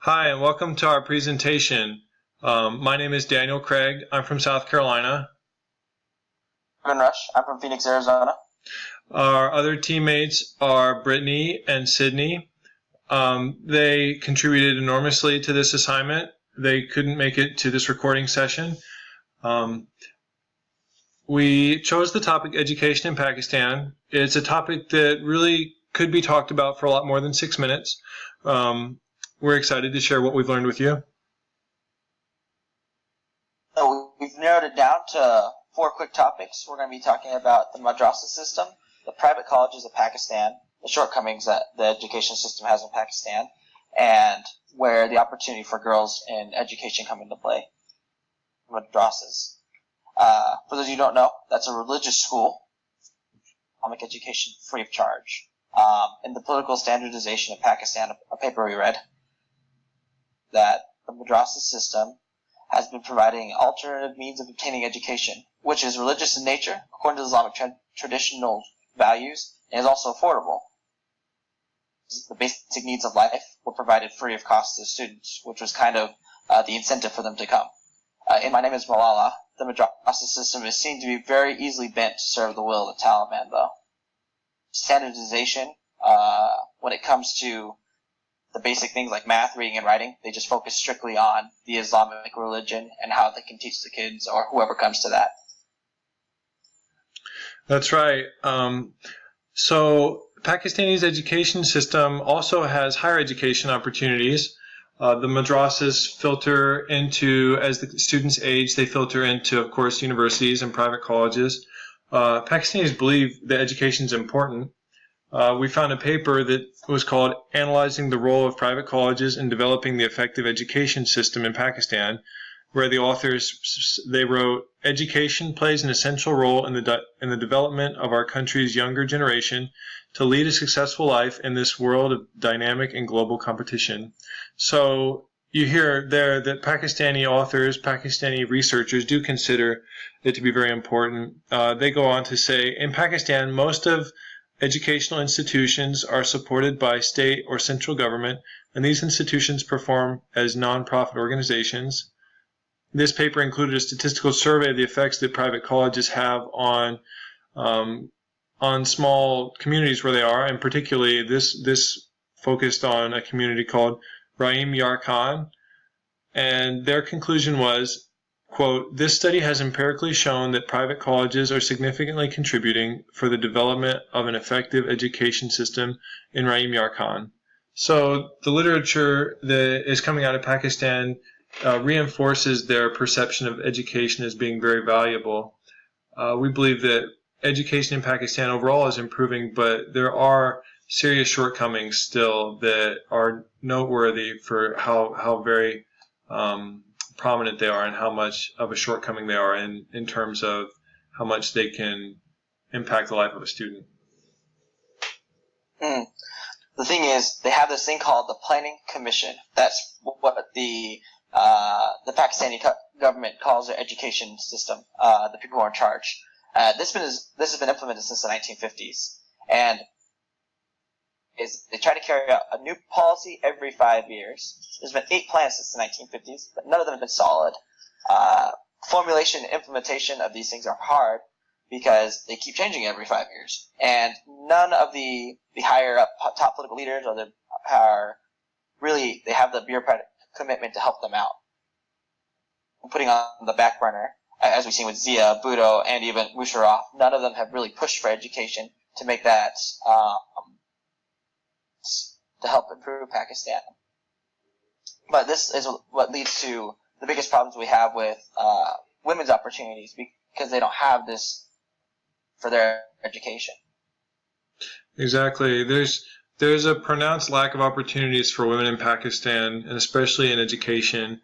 Hi, and welcome to our presentation. My name is Daniel Craig. I'm from South Carolina. Ruben Rush. I'm from Phoenix, Arizona. Our other teammates are Brittany and Sydney. They contributed enormously to this assignment. They couldn't make it to this recording session. We chose the topic education in Pakistan. It's a topic that really could be talked about for a lot more than 6 minutes. We're excited to share what we've learned with you. So we've narrowed it down to 4 quick topics. We're going to be talking about the madrasa system, the private colleges of Pakistan, the shortcomings that the education system has in Pakistan, and where the opportunity for girls in education come into play. Madrasas. For those of you who don't know, that's a religious school, Islamic education free of charge. In the political standardization of Pakistan, a paper we read, that the madrasa system has been providing alternative means of obtaining education, which is religious in nature, according to Islamic traditional values, and is also affordable. The basic needs of life were provided free of cost to the students, which was kind of the incentive for them to come. In My Name is Malala, the madrasa system is seen to be very easily bent to serve the will of the Taliban, though. Standardization, when it comes to the basic things like math, reading, and writing, they just focus strictly on the Islamic religion and how they can teach the kids or whoever comes to that. That's right. So Pakistani's education system also has higher education opportunities. The madrasas filter into, as the students age, they filter into, of course, universities and private colleges. Pakistanis believe that education is important. We found a paper that was called Analyzing the Role of Private Colleges in Developing the Effective Education System in Pakistan, where the authors, they wrote, education plays an essential role in the development of our country's younger generation to lead a successful life in this world of dynamic and global competition. So you hear there that Pakistani authors, Pakistani researchers do consider it to be very important. They go on to say, in Pakistan, most of educational institutions are supported by state or central government, and these institutions perform as non-profit organizations. This paper included a statistical survey of the effects that private colleges have on small communities where they are, and particularly this focused on a community called Rahim Yar Khan, and their conclusion was, quote, this study has empirically shown that private colleges are significantly contributing for the development of an effective education system in Rahim Yar Khan. So the literature that is coming out of Pakistan reinforces their perception of education as being very valuable. We believe that education in Pakistan overall is improving, but there are serious shortcomings still that are noteworthy for how very prominent they are and how much of a shortcoming they are in terms of how much they can impact the life of a student. The thing is, they have this thing called the Planning Commission. That's what the Pakistani government calls their education system, the people who are in charge. This has been implemented since the 1950s, and they try to carry out a new policy every 5 years. There's been 8 plans since the 1950s, but none of them have been solid. Formulation and implementation of these things are hard because they keep changing every 5 years, and none of the higher up top political leaders they have the bureaucratic commitment to help them out. Putting on the back burner, as we've seen with Zia, Bhutto, and even Musharraf, none of them have really pushed for education to make that to help improve Pakistan. But this is what leads to the biggest problems we have with women's opportunities, because they don't have this for their education. Exactly. There's a pronounced lack of opportunities for women in Pakistan, and especially in education.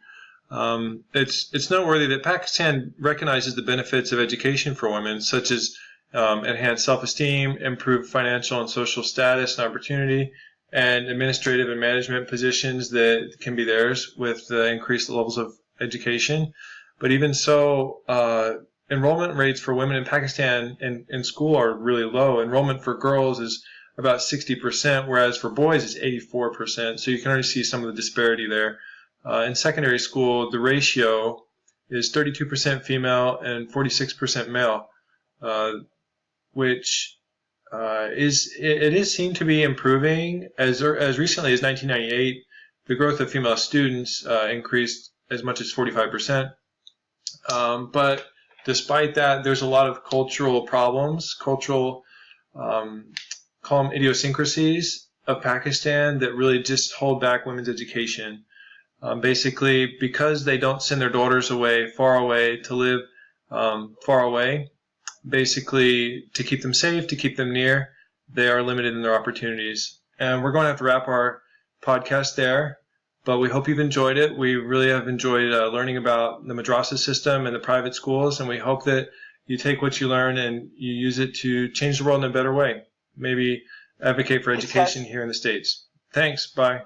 It's noteworthy that Pakistan recognizes the benefits of education for women, such as enhanced self-esteem, improved financial and social status and opportunity, and administrative and management positions that can be theirs with increased levels of education. But even so, enrollment rates for women in Pakistan in school are really low. Enrollment for girls is about 60%, whereas for boys it's 84%. So you can already see some of the disparity there. In secondary school, the ratio is 32% female and 46% male, which is seen to be improving. As recently as 1998, the growth of female students increased as much as 45%. But despite that, there's a lot of cultural problems, call them idiosyncrasies of Pakistan that really just hold back women's education. Basically, because they don't send their daughters far away to live far away, basically to keep them safe, to keep them near, they are limited in their opportunities. And we're going to have to wrap our podcast there, but we hope you've enjoyed it. We really have enjoyed learning about the madrasa system and the private schools, and we hope that you take what you learn and you use it to change the world in a better way. Maybe advocate for education here in the States. Thanks. Bye.